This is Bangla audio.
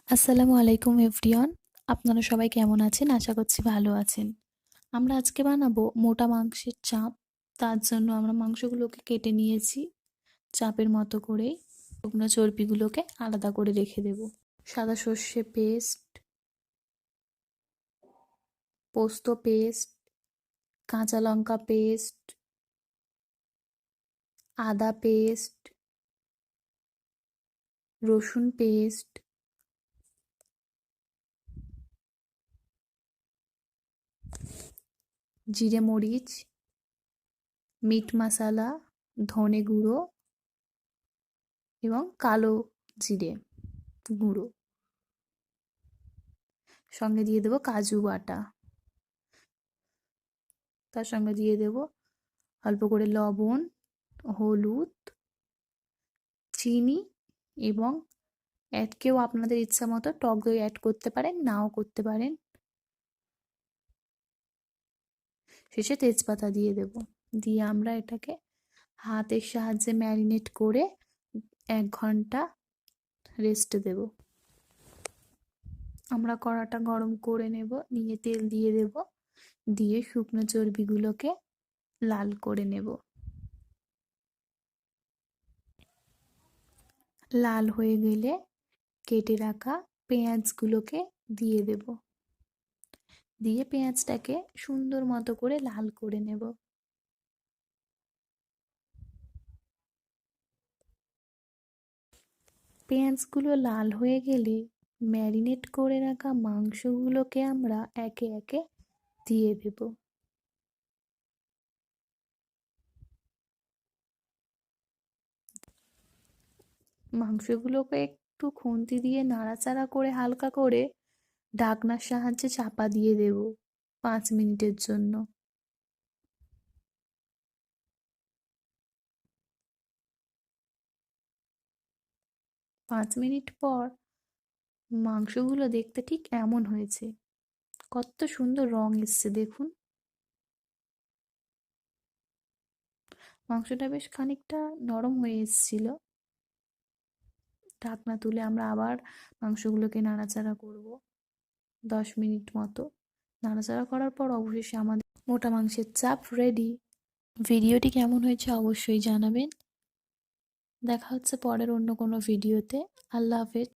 আসসালামু আলাইকুম এভরিওয়ান। আপনারা সবাই কেমন আছেন? আশা করছি ভালো আছেন। আমরা আজকে বানাবো মোটা মাংসের চাপ। তার জন্য আমরা মাংসগুলোকে কেটে নিয়েছি চাপের মতো করেই। শুকনো চর্বিগুলোকে আলাদা করে রেখে দেব। সাদা সর্ষে পেস্ট, পোস্ত পেস্ট, কাঁচা লঙ্কা পেস্ট, আদা পেস্ট, রসুন পেস্ট, জিরে মরিচ, মিট মশলা, ধনে গুঁড়ো এবং কালো জিরে গুঁড়ো। সঙ্গে দিয়ে দেবো কাজু বাটা। তার সঙ্গে দিয়ে দেব অল্প করে লবণ, হলুদ, চিনি এবং কেউ আপনাদের ইচ্ছা মতো টক দই অ্যাড করতে পারেন, নাও করতে পারেন। শেষে তেজপাতা দিয়ে দেব। দিয়ে আমরা এটাকে হাতের সাহায্যে ম্যারিনেট করে 1 ঘন্টা রেস্টে দেব। আমরা কড়াটা গরম করে নেব, নিয়ে তেল দিয়ে দেব, দিয়ে শুকনো চর্বিগুলোকে লাল করে নেব। লাল হয়ে গেলে কেটে রাখা পেঁয়াজগুলোকে দিয়ে দেব। দিয়ে পেঁয়াজটাকে সুন্দর মতো করে লাল করে নেব। পেঁয়াজগুলো লাল হয়ে গেলে ম্যারিনেট করে রাখা মাংসগুলোকে আমরা একে একে দিয়ে দেব। মাংসগুলোকে একটু খুন্তি দিয়ে নাড়াচাড়া করে হালকা করে ঢাকনার সাহায্যে চাপা দিয়ে দেব 5 মিনিটের জন্য। 5 মিনিট পর মাংসগুলো দেখতে ঠিক এমন হয়েছে। কত সুন্দর রং এসছে দেখুন। মাংসটা বেশ খানিকটা নরম হয়ে এসেছিল। ঢাকনা তুলে আমরা আবার মাংসগুলোকে নাড়াচাড়া করব 10 মিনিট মতো। নাড়াচাড়া করার পর অবশেষে আমাদের মোটা মাংসের চাপ রেডি। ভিডিওটি কেমন হয়েছে অবশ্যই জানাবেন। দেখা হচ্ছে পরের অন্য কোনো ভিডিওতে। আল্লাহ হাফেজ।